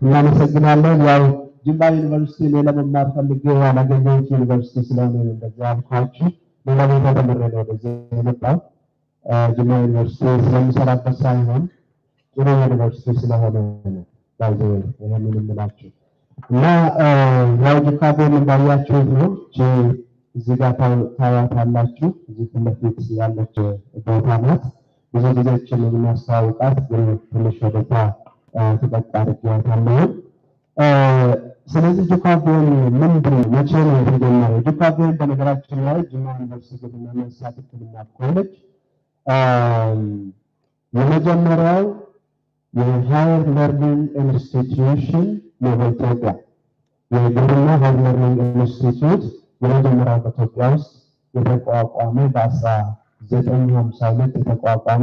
እናመሰግናለን። ያው ጅማ ዩኒቨርሲቲ ሌላ መማር ፈልጌ ያላገኘሁት ዩኒቨርሲቲ ስለሆነ እንደዚህ ያልኳችሁ። ሌላ ቦታ ተምሬ ነው ወደዚህ የመጣው። ጅማ ዩኒቨርሲቲ ስለምሰራበት ሳይሆን ጥሩ ዩኒቨርሲቲ ስለሆነ ነው ባይዘው ይሄንን የምላችሁ እና ያው ጁካቬም እንዳያችሁት ነው። እዚህ ጋር ታያታላችሁ። እዚህ ፊት ለፊት ያለች ቦታ ናት። ብዙ ጊዜችን የምናስተዋውቃት ግን ትንሽ ወደዛ ተጠቃ አድርጌያታለሁ። ስለዚህ ጁካቬም ምንድን ነው? መቼ ነው የተጀመረው? ጁካቬም በነገራችን ላይ ጅማ ዩኒቨርሲቲ ግብርና እንስሳት ሕክምና ኮሌጅ የመጀመሪያው የሃየር ለርኒንግ ኢንስቲትዩሽን ነው በኢትዮጵያ። የግብርና ሃየር ለርኒንግ ኢንስቲትዩት የመጀመሪያው በኢትዮጵያ ውስጥ የተቋቋመ በ1952 የተቋቋመ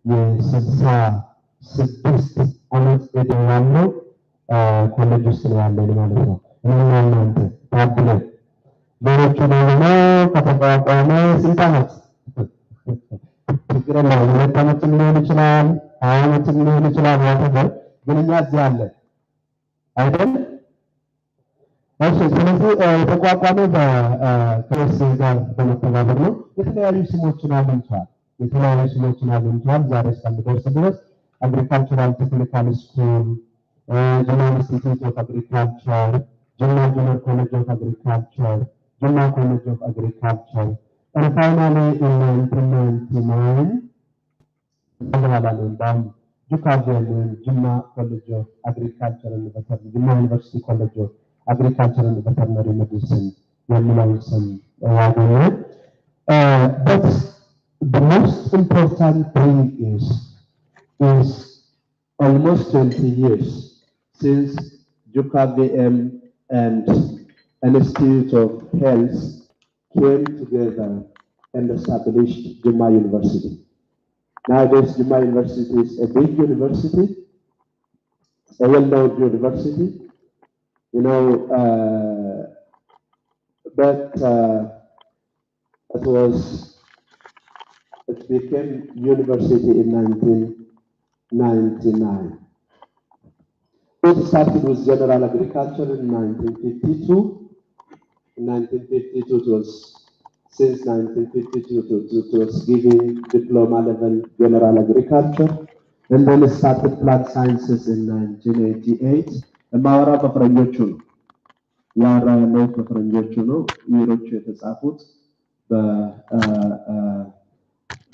የ66 ዓመት ዕድሜ ያለው ኮሌጅ ውስጥ ነው ያለው ማለት ነው። እናንተ ታድለው ሌሎቹ ደግሞ ከተቋቋመ ስንት ዓመት ችግር የለውም። 2 ዓመትም ሊሆን ይችላል፣ 20 ዓመትም ሊሆን ይችላል። ያተገር ግን እኛ እዚህ አለ አይደል? እሺ። ስለዚህ የተቋቋመ ከክሬስ ጋር በመተባበር ነው። የተለያዩ ስሞችን አግኝቷል። ዛሬ እስከሚደርስ ድረስ አግሪካልቸራል ቴክኒካል ስኩል፣ ጅማ ኢንስቲትዩት ኦፍ አግሪካልቸር፣ ጅማ ጁኒየር ኮሌጅ ኦፍ አግሪካልቸር፣ ጅማ ኮሌጅ ኦፍ አግሪካልቸር and finally in 1999 JUCAVM ጅማ ኮሌጅ ኦፍ አግሪካልቸር and veterinary ጅማ ዩኒቨርሲቲ ኮሌጅ ኦፍ አግሪካልቸር and veterinary medicine የሚለውን ስም ያገኘ። But the most important thing is almost 20 years since JUCAVM and Institute of Health came together and established Jimma University. Nowadays, Jimma University is a big university, a well-known university, you know, but it became university in 1999. It started with general agriculture in 1952. In 1952, since 1952, it was giving diploma level general agriculture, and then it started plant sciences in 1988. Maura bafranjochu no, yara no bafranjochu no, yerochu የተጻፉት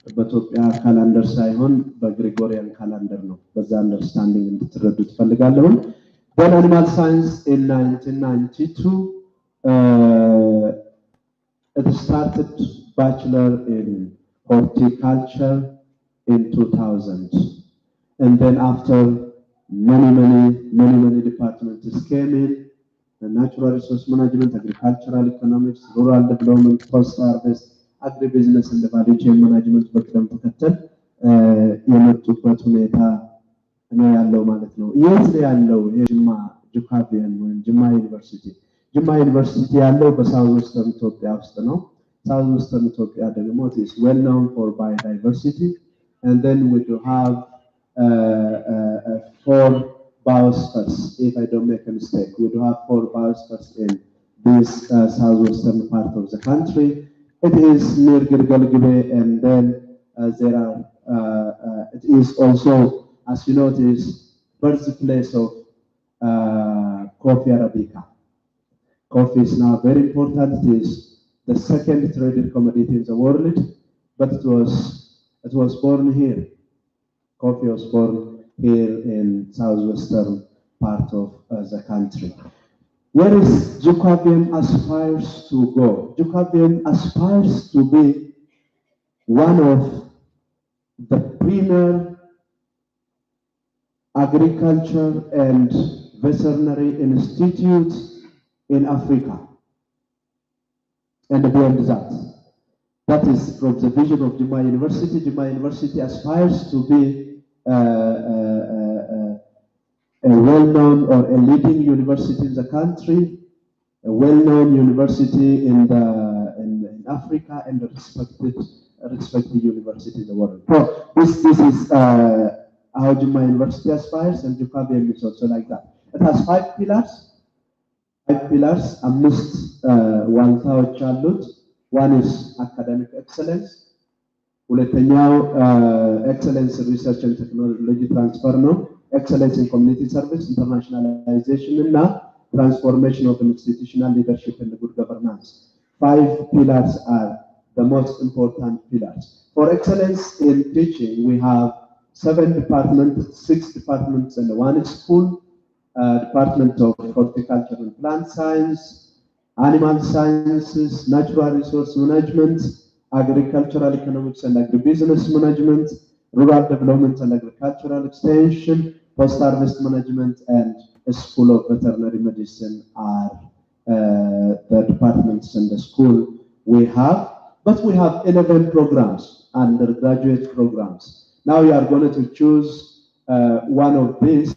በኢትዮጵያ ካላንደር ሳይሆን በግሪጎሪያን ካላንደር ነው። በዛ አንደርስታንዲንግ እንድትረዱት ፈልጋለሁ። Then animal science in 1992. It started bachelor in horticulture in 2000, and then after many departments came in: natural resource management, agricultural economics, rural development, post harvest, agribusiness and value chain management. በቅደም ተከተል የመጡበት ሁኔታ ነው ያለው ማለት ነው። የት ያለው የጅማ ጁካቬም ወይም ጅማ ዩኒቨርሲቲ? ጅማ ዩኒቨርሲቲ ያለው በሳውዝ ዌስተርን ኢትዮጵያ ውስጥ ነው። ሳውዝ ዌስተርን ኢትዮጵያ ደግሞ is well known for biodiversity, and then we do have 4 biospheres, if I don't make a mistake. We do have 4 biospheres in this southwestern part of the country. It is near Girgalgibe, and then there are it is also, as you notice, birthplace of coffee arabica. Coffee is now very important. It is the second traded commodity in the world, but it was born here. Coffee was born here in southwestern part of the country. Where is JUCAVM aspires to go? JUCAVM aspires to be one of the premier agriculture and veterinary institutes in Africa, and beyond that. That is from the vision of Jimma University. Jimma University aspires to be a well-known or a leading university in the country, a well-known university in Africa, and a respected university in the world. So this is how Jimma University aspires, and JUCAVM is also like that. It has 5 pillars. 5 pillars, amidst ዋልታዎች አሉት. One is academic excellence. ሁለተኛው excellence in research and technology transfer ነው. Excellence in community service, internationalization እና transformation of institutional leadership and good governance. 5 pillars are the most important pillars. For excellence in teaching, we have 7 departments, 6 departments, and 1 school. Department of Horticulture and Plant Science, Animal Sciences, Natural Resource Management, Agricultural Economics and Agribusiness Management, Rural Development and Agricultural Extension, Post-Harvest Management, and a School of Veterinary Medicine are the departments in the school we have. But we have 11 programs, undergraduate programs. Now you are going to choose one of these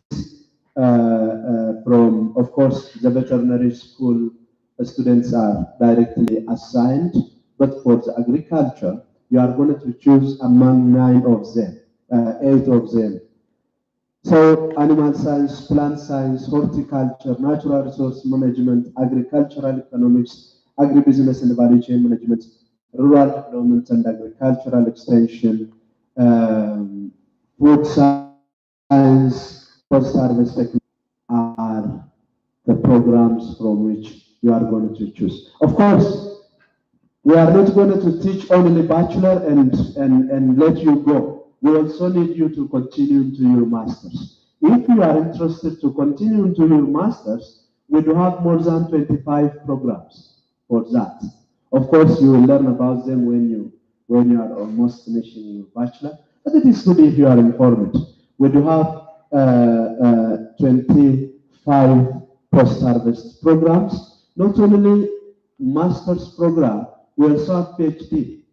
from, of course, the veterinary school students are directly assigned, but for the agriculture, you are going to choose among 9 of them, 8 of them. So animal science, plant science, horticulture, natural resource management, agricultural economics, agribusiness and value chain management, rural development and agricultural extension, food science, post-harvest technology are the programs from which you are going to choose. Of course, we are not going to teach only bachelor and let you go. We also need you to continue into your masters. If you are interested to continue into your masters, we do have more than 25 programs for that. Of course, you will learn about them when you are almost finishing your bachelor, but it is good if you are informed. We do have 25 post-harvest programs, not only master's program, we also have PhD.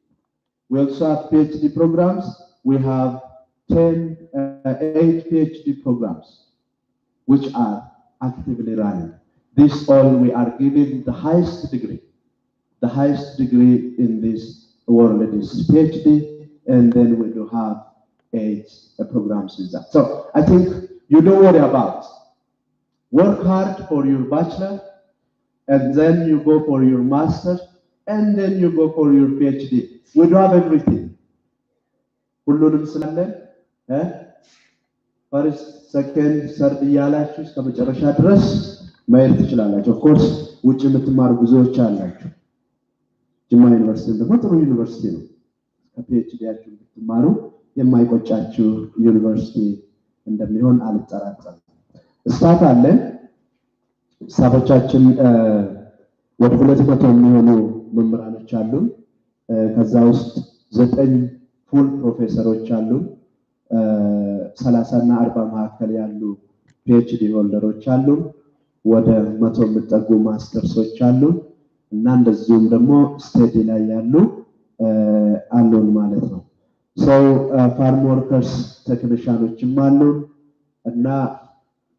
We also have PhD programs. We have 8 PhD programs, which are actively running. This all we are giving the highest degree. The highest degree in this world is PhD, and then we do have 8 programs with that. So I think you don't worry about. Work hard for your bachelor, and then you go for your master, and then you go for your PhD. We do have everything. ሁሉንም ስላለን first, second, third እያላችሁ እስከ መጨረሻ ድረስ ማየት ትችላላችሁ። Of course ውጭ የምትማሩ ብዙዎች አላችሁ። ጅማ ዩኒቨርሲቲ ደግሞ ጥሩ ዩኒቨርሲቲ ነው። ከፒኤችዲያችሁ ብትማሩ የማይቆጫችሁ ዩኒቨርሲቲ እንደሚሆን አልጠራጠርም። ስታፍ አለን። ስታፎቻችን ወደ 200 የሚሆኑ መምህራኖች አሉ። ከዛ ውስጥ 9 ፉል ፕሮፌሰሮች አሉ። 30 እና 40 መካከል ያሉ ፒኤችዲ ሆልደሮች አሉ። ወደ 100 የሚጠጉ ማስተርሶች አሉ እና እንደዚሁም ደግሞ ስቴዲ ላይ ያሉ አሉን ማለት ነው። ፋርም ወርከርስ ቴክኒሻኖችም አሉ እና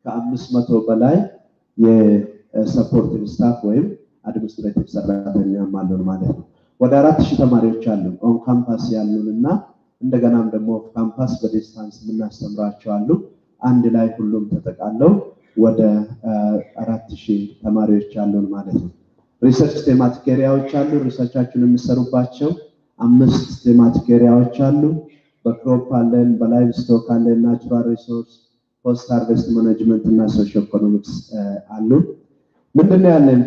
ከ500 በላይ የሰፖርቲቭ ስታፍ ወይም አድሚኒስትሬቲቭ ሰራተኛም አሉን ማለት ነው። ወደ 4000 ተማሪዎች አሉ ኦን ካምፓስ ያሉንና እንደገናም ደግሞ ኦፍ ካምፓስ በዲስታንስ የምናስተምራቸው አሉ። አንድ ላይ ሁሉም ተጠቃለው ወደ 4000 ተማሪዎች አሉን ማለት ነው። ሪሰርች ቴማቲክ ኤሪያዎች አሉ። ሪሰርቻችንን የምሰሩባቸው 5 ቴማቲክ ኤሪያዎች አሉ። በክሮፕ አለን፣ በላይቭ ስቶክ አለን፣ ናቹራል ሪሶርስ፣ ፖስት ሃርቨስት ማኔጅመንት እና ሶሺዮ ኢኮኖሚክስ አሉ። ምንድነው ያለን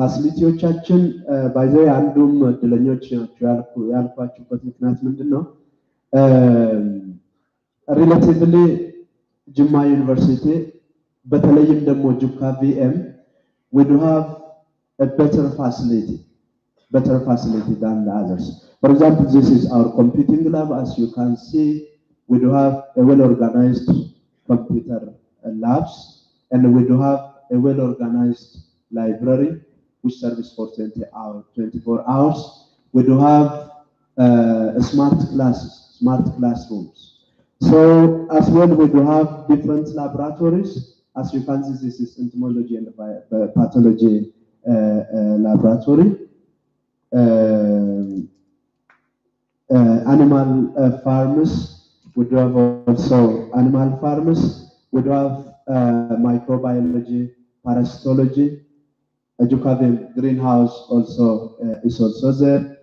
ፋሲሊቲዎቻችን ባይዘው አንዱም እድለኞች ናቸው ያልኳችሁበት ምክንያት ምንድነው? ሪሌቲቭሊ ጅማ ዩኒቨርሲቲ በተለይም ደግሞ JUCAVM we do have a better facility than the others. For example, this is our computing lab. As you can see, we do have a well-organized computer labs, and we do have a well-organized library which serves for 24 hours. We do have smart classrooms. So as well, we do have different laboratories. As you can see, this is entomology and pathology laboratory. Animal farms. We do have also animal farms. We do have microbiology, parasitology. JUCAVM greenhouse also is also there.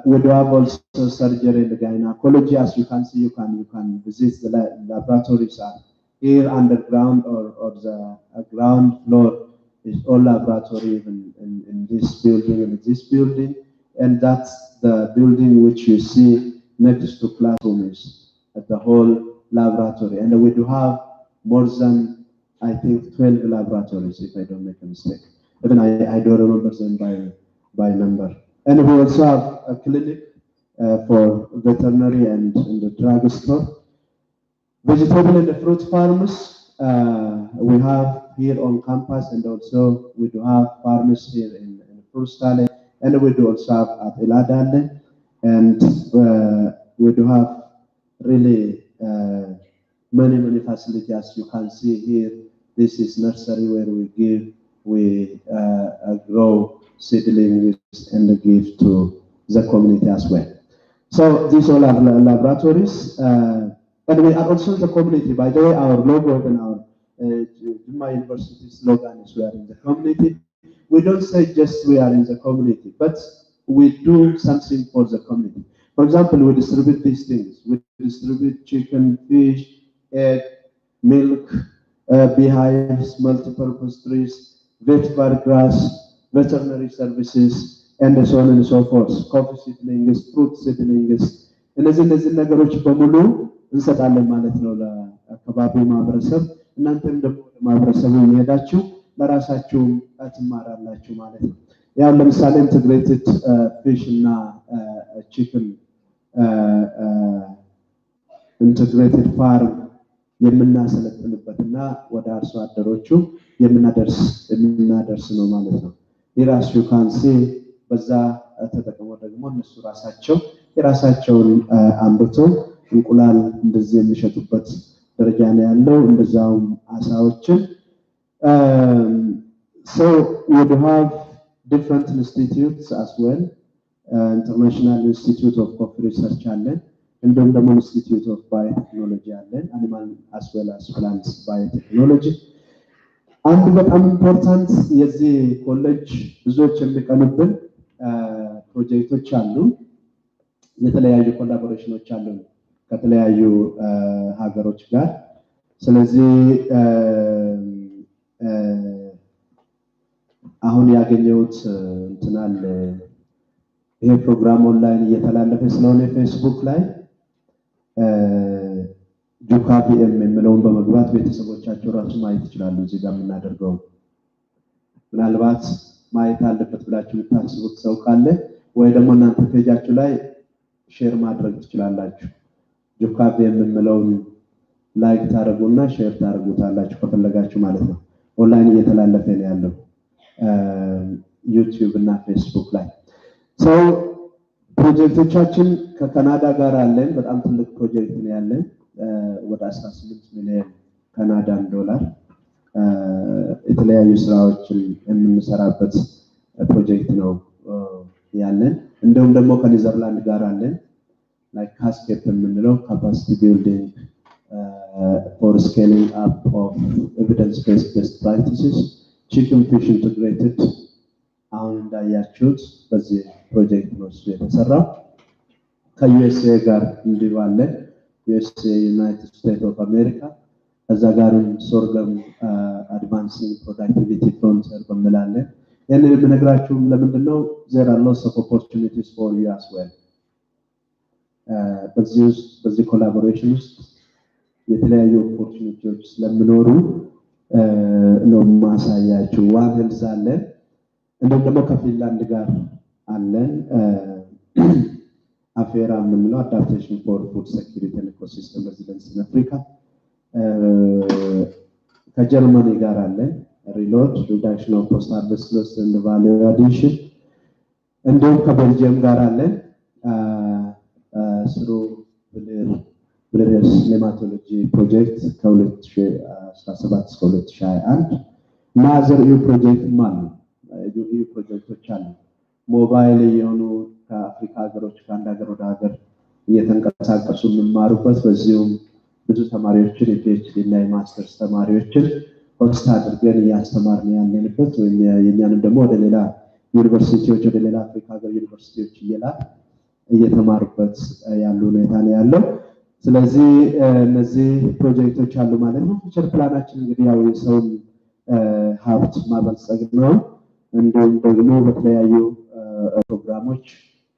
We do have also surgery and gynecology. As you can see, you can visit the laboratories are here underground or the ground floor is all laboratory in this building and this building, and that's the building which you see next to classroom is the whole laboratory, and we do have more than I think 12 laboratories if I don't make a mistake. Even I don't remember them by number. And we also have a clinic for veterinary and in the drug store. Vegetable and the fruit farms we have here on campus, and also we do have farms here in Frustale, and we do also have at Eladale, and we do have really many facilities. As you can see here, this is nursery where we grow seedlings and give to the community as well. So these all are laboratories, and we are also in the community. By the way, our logo and our Juma University slogan is "We are in the community." We don't say just we are in the community, but we do something for the community. For example, we distribute these things. We distribute chicken, fish, egg, milk, beehives, multi-purpose trees, vetiver grass, veterinary services, and so on and so forth. Coffee seedlings, fruit seedlings. እነዚህ ነገሮች በሙሉ እንሰጣለን ማለት ነው ለአካባቢው ማህበረሰብ። እናንተም ደግሞ ለማህበረሰቡ የሚሄዳችሁ ለራሳችሁ ትማራላችሁ ማለት ነው። ያው ለምሳሌ ኢንተግሬትድ ፊሽ እና ቺክን ኢንተግሬትድ ፋርም የምናሰለጥንበትና ወደ አርሶ አደሮቹ የምናደርስ ነው ማለት ነው። የራሱ ካንሲ በዛ ተጠቅመው ደግሞ እነሱ ራሳቸው የራሳቸውን አምርተው እንቁላል እንደዚህ የሚሸጡበት ደረጃ ነው ያለው። እንደዛውም አሳዎችን so we have different institutes as well. International Institute of Coffee Research አለን፣ እንዲሁም ደግሞ Institute of Biotechnology አለን፣ animal as well as plants biotechnology። አንድ በጣም ኢምፖርታንት የዚህ ኮሌጅ ብዙዎች የሚቀኑብን ፕሮጀክቶች አሉ። የተለያዩ ኮላቦሬሽኖች አሉ ከተለያዩ ሀገሮች ጋር። ስለዚህ አሁን ያገኘሁት እንትናል ይሄ ፕሮግራም ኦንላይን እየተላለፈ ስለሆነ ፌስቡክ ላይ JUCAVM የሚለውን በመግባት ቤተሰቦቻቸው ራሱ ማየት ይችላሉ። እዚህ ጋር የምናደርገው ምናልባት ማየት አለበት ብላችሁ የምታስቡት ሰው ካለ ወይ ደግሞ እናንተ ፔጃችሁ ላይ ሼር ማድረግ ትችላላችሁ። JUCAVM የሚለውን ላይክ ታደርጉና ሼር ታደርጉታላችሁ ከፈለጋችሁ ማለት ነው። ኦንላይን እየተላለፈ ነው ያለው ዩቲዩብ እና ፌስቡክ ላይ። ሰው ፕሮጀክቶቻችን ከካናዳ ጋር አለን። በጣም ትልቅ ፕሮጀክት ነው ያለን። ወደ 18 ሚሊዮን ካናዳን ዶላር የተለያዩ ስራዎችን የምንሰራበት ፕሮጀክት ነው ያለን። እንደውም ደግሞ ከኔዘርላንድ ጋር አለን like cascade የምንለው capacity building for scaling up of evidence-based best practices chicken fish integrated አሁን እንዳያችሁት በዚህ ፕሮጀክት ነው የተሰራው። ከዩኤስኤ ጋር እንዲሁ አለን። USA United States of America እዛ ጋርም ሶርገም advancing productivity frontier በመላለን። ያንን የምነግራችሁ ለምንድነው there are lots of opportunities for you as well። በዚህ ኮላቦሬሽን ውስጥ የተለያዩ ኦፖርቹኒቲዎች ስለሚኖሩ ነው ማሳያችሁ። ዋን ሄልዝ አለን፣ እንደውም ደግሞ ከፊንላንድ ጋር አለን። አፌራ የምንለው አዳፕቴሽን ፎር ፉድ ሴኩሪቲ ኤንድ ኢኮሲስተም ሬዚሊየንስ ኢን አፍሪካ፣ ከጀርመኒ ጋር አለን። ሪሎድ ሪዳክሽን ኦፍ ፖስት ሃርቨስት ሎስ ኤንድ ቫልዩ አዲሽን፣ እንደውም ከቤልጅየም ጋር አለን። ስሩ ብለርስ ኔማቶሎጂ ፕሮጀክት ከ2017 እስከ 2021 ማዘር ዩ ፕሮጀክት ማለት ዩ ፕሮጀክቶች አሉ። ሞባይል የሆኑ ከአፍሪካ ሀገሮች ከአንድ ሀገር ወደ ሀገር እየተንቀሳቀሱ የሚማሩበት፣ በዚሁም ብዙ ተማሪዎችን የፒኤችዲ እና የማስተርስ ተማሪዎችን ሆስት አድርገን እያስተማርን ያለንበት ወይም የኛንም ደግሞ ወደ ሌላ ዩኒቨርሲቲዎች ወደ ሌላ አፍሪካ ሀገር ዩኒቨርሲቲዎች እየተማሩበት ያሉ ሁኔታ ነው ያለው። ስለዚህ እነዚህ ፕሮጀክቶች አሉ ማለት ነው። ፊቸር ፕላናችን እንግዲህ ያው የሰውን ሀብት ማበልጸግ ነው። እንዲሁም ደግሞ በተለያዩ ፕሮግራሞች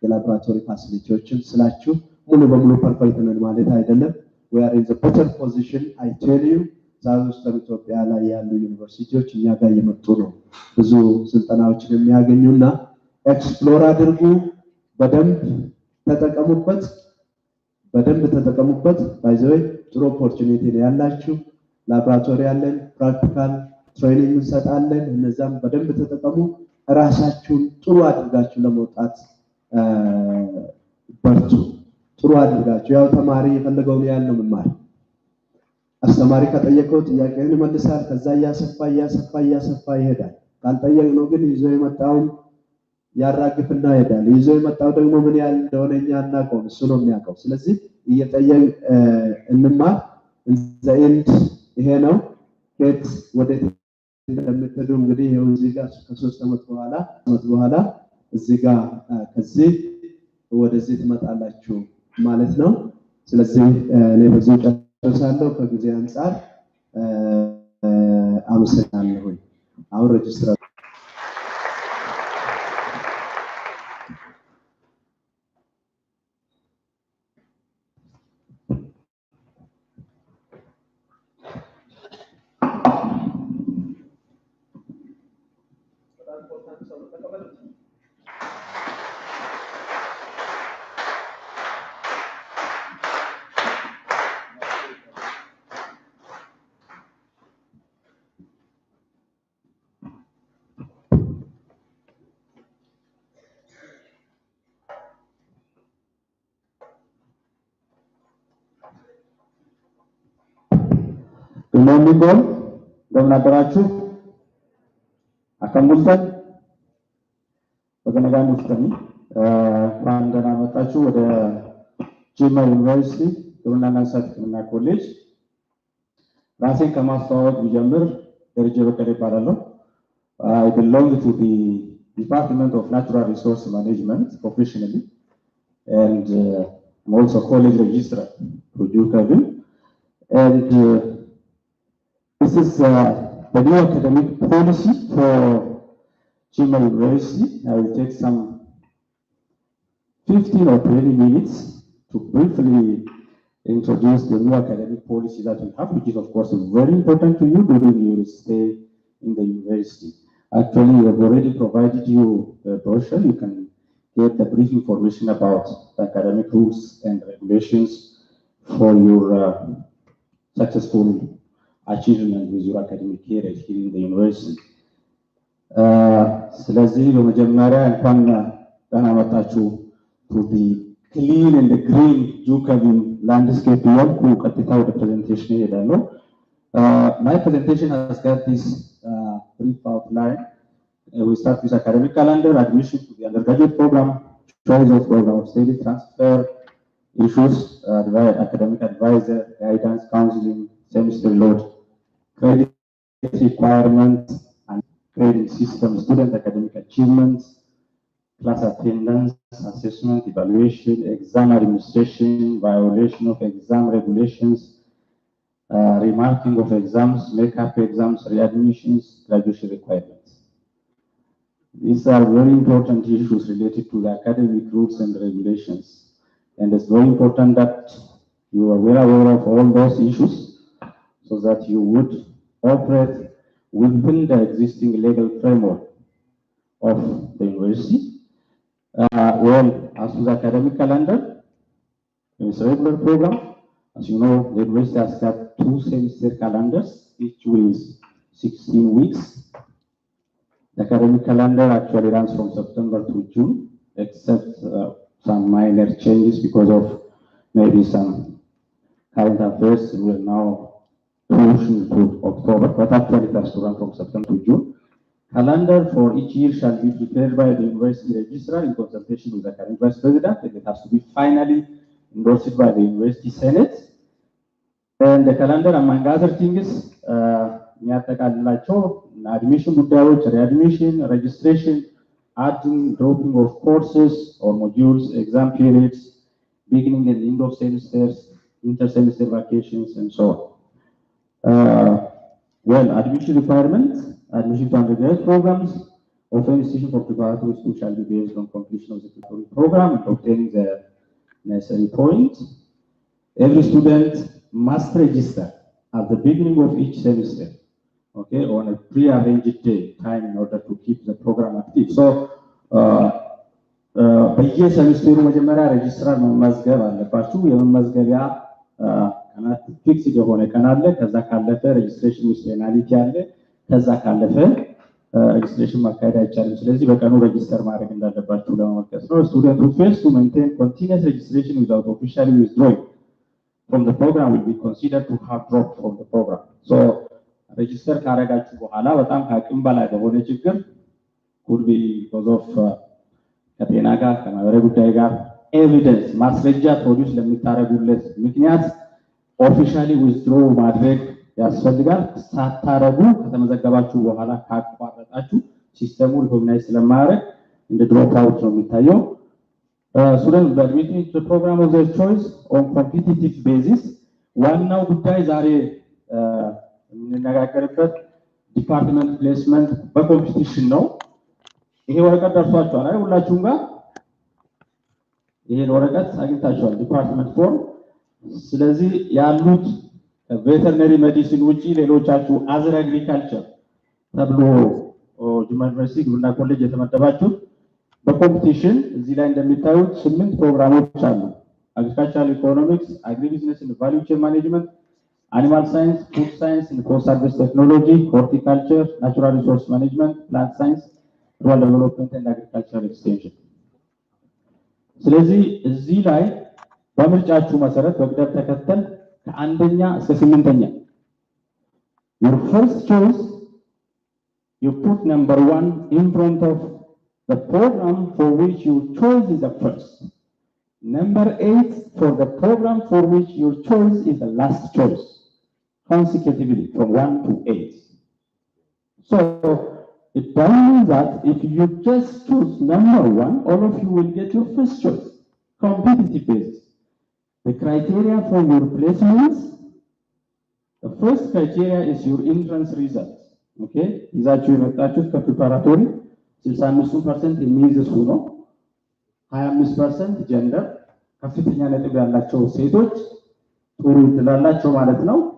የላቦራቶሪ ፋሲሊቲዎችን ስላችሁ ሙሉ በሙሉ ፐርፌክት ነን ማለት አይደለም። we are in the better position I tell you ዛሬ ኢትዮጵያ ላይ ያሉ ዩኒቨርሲቲዎች እኛ ጋር እየመጡ ነው ብዙ ስልጠናዎችን የሚያገኙና ኤክስፕሎር አድርጉ፣ በደንብ ተጠቀሙበት። ባይ ዘ ዌይ ጥሩ ኦፖርቹኒቲ ነው ያላችሁ። ላቦራቶሪ ያለን፣ ፕራክቲካል ትሬኒንግ እንሰጣለን። እነዛም በደንብ ተጠቀሙ። ራሳችሁን ጥሩ አድርጋችሁ ለመውጣት በርቱ። ጥሩ አድርጋችሁ ያው ተማሪ የፈለገውን ያህል ነው መማር። አስተማሪ ከጠየቀው ጥያቄውን ይመልሳል። ከዛ እያሰፋ ይሄዳል። ካልጠየቅነው ግን ይዞ የመጣውን ያራግፍና ይሄዳል። ይዞ የመጣው ደግሞ ምን ያህል እንደሆነ እኛ አናውቀውም፣ እሱ ነው የሚያውቀው። ስለዚህ እየጠየቅን እንማር። ዘኤንድ ይሄ ነው። ከት ወደ እንደምትሄዱ እንግዲህ ይኸው እዚህ ጋር ከ3 ዓመት በኋላ እዚህ ጋር ከዚህ ወደዚህ ትመጣላችሁ ማለት ነው። ስለዚህ እኔ በዚህ ጨርሳለሁ። ከጊዜ አንፃር አመሰግናለሁ። አሁን ሬጅስትራር እንደምን እንደምናደራችሁ አከምቡልታን ወገነጋን ውስጥኝ ደህና መጣችሁ ወደ ጅማ ዩኒቨርሲቲ ግብርናና እንስሳት ሕክምና ኮሌጅ። ራሴን ከማስተዋወቅ ቢጀምር ደረጀ በቀለ ይባላለሁ። I belong to the Department of Natural Resource Management professionally, and I'm also college registrar for JUCAVM. And this is the new academic policy for Jima University. I will take some 15 or 20 minutes to briefly introduce the new academic policy that we have, which is of course very important to you during your stay in the university. Actually, we have already provided you a brochure. You can get the brief information about the academic rules and regulations for your successful achievement with your academic career here in the university. ስለዚህ በመጀመሪያ እንኳን ደህና መጣችሁ to the clean and the green JUCAVM landscape ያልኩ ቀጥታ ወደ presentation እሄዳለሁ። My presentation has got this brief outline. We start with academic calendar, admission to the undergraduate program, choice of program of study, transfer issues, academic advisor, guidance, counseling, semester load, credit requirements and grading system, student academic achievements, class attendance, assessment, evaluation, exam administration, violation of exam regulations, remarking of exams, make-up exams, readmissions, graduation requirements. These are very important issues related to the academic rules and regulations. And it's very important that you are well aware of all those issues so that you would operate within the existing legal framework of the university. Well, as to the academic calendar, it's a regular program. As you know, the university has got 2 semester calendars, each with 16 weeks. The academic calendar actually runs from September to June, except some minor changes because of maybe some current affairs. We are now pushing to October, but actually it has to run from September to June. Calendar for each year shall be prepared by the university registrar in consultation with the academic vice president, and it has to be finally endorsed by the university senate. And the calendar among other things, admission ጉዳዮች, readmission, registration, adding, dropping of courses or modules, exam periods, beginning and end of semesters, inter-semester vacations, and so on. Well, admission requirements, admission to undergraduate programs of any institution for preparatory school shall be based on completion of the preparatory program and obtaining the necessary points. Every student must register at the beginning of each semester, okay, on a pre-arranged day time in order to keep the program active. So, በየሰሚስተሩ መጀመሪያ ሬጅስትራር መመዝገብ አለባችሁ። የመመዝገቢያ ቀናት ፊክስድ የሆነ ቀን አለ። ከዛ ካለፈ ሬጅስትሬሽን ውስጥ ፔናልቲ አለ። ከዛ ካለፈ ሬጅስትሬሽን ማካሄድ አይቻልም። ስለዚህ በቀኑ ሬጅስተር ማድረግ እንዳለባችሁ ለማመልከት ነው። Student who fails to maintain continuous registration without officially withdrawing from the program will be considered to have dropped from the program. So register ካረጋችሁ በኋላ በጣም ከአቅም በላይ በሆነ ችግር could be because of ከጤና ጋር ከማህበራዊ ጉዳይ ጋር ኤቪደንስ ማስረጃ ፕሮዲዩስ ለሚታረጉለት ምክንያት ኦፊሻሊ ዊዝድሮ ማድረግ ያስፈልጋል። ሳታረጉ ከተመዘገባችሁ በኋላ ካቋረጣችሁ ሲስተሙ ሪኮግናይዝ ስለማያደርግ እንደ ድሮፕ አውት ነው የሚታየው። Students who admit to the program of their choice on competitive basis, ዋናው ጉዳይ ዛሬ የምንነጋገርበት ዲፓርትመንት ፕሌስመንት በኮምፒቲሽን ነው። ይሄ ወረቀት ደርሷችኋል አይደል? ሁላችሁም ጋር ይሄን ወረቀት አግኝታችኋል፣ ዲፓርትመንት ፎርም። ስለዚህ ያሉት ቬተርነሪ ሜዲሲን ውጪ ሌሎቻችሁ አዝር አግሪካልቸር ተብሎ ጅማ ዩኒቨርሲቲ ግብርና ኮሌጅ የተመደባችሁ በኮምፒቲሽን እዚህ ላይ እንደሚታዩት 8 ፕሮግራሞች አሉ። አግሪካልቸራል ኢኮኖሚክስ፣ አግሪ ቢዝነስ ኤንድ ቫልዩ ቼን ማኔጅመንት፣ አኒማል ሳይንስ፣ ፉድ ሳይንስ ኤንድ ፖስት ሃርቨስት ቴክኖሎጂ፣ ሆርቲካልቸር፣ ናቹራል ሪሶርስ ማኔጅመንት፣ ፕላንት ሳይንስ፣ ሩራል ዴቨሎፕመንት ኤንድ አግሪካልቸራል ኤክስቴንሽን። ስለዚህ እዚህ ላይ በምርጫችሁ መሰረት በቅደም ተከተል ከአንደኛ እስከ 8ኛ your first choice you put number 1 in front of the program for which your choice is the first. Number 8 for the program for which your choice is the last choice, consecutively from 1 to 8. So it means that if you just choose number 1, all of you will get your first choice, competitive basis. The criteria for your placements, the first criteria is your entrance results. Okay, is that you የመጣችሁት ከፕሪፓራቶሪ 65% የሚይዝ እሱ ነው። 25% ጀንደር ከፍተኛ ነጥብ ያላቸው ሴቶች ጥሩ ይላላቸው ማለት ነው።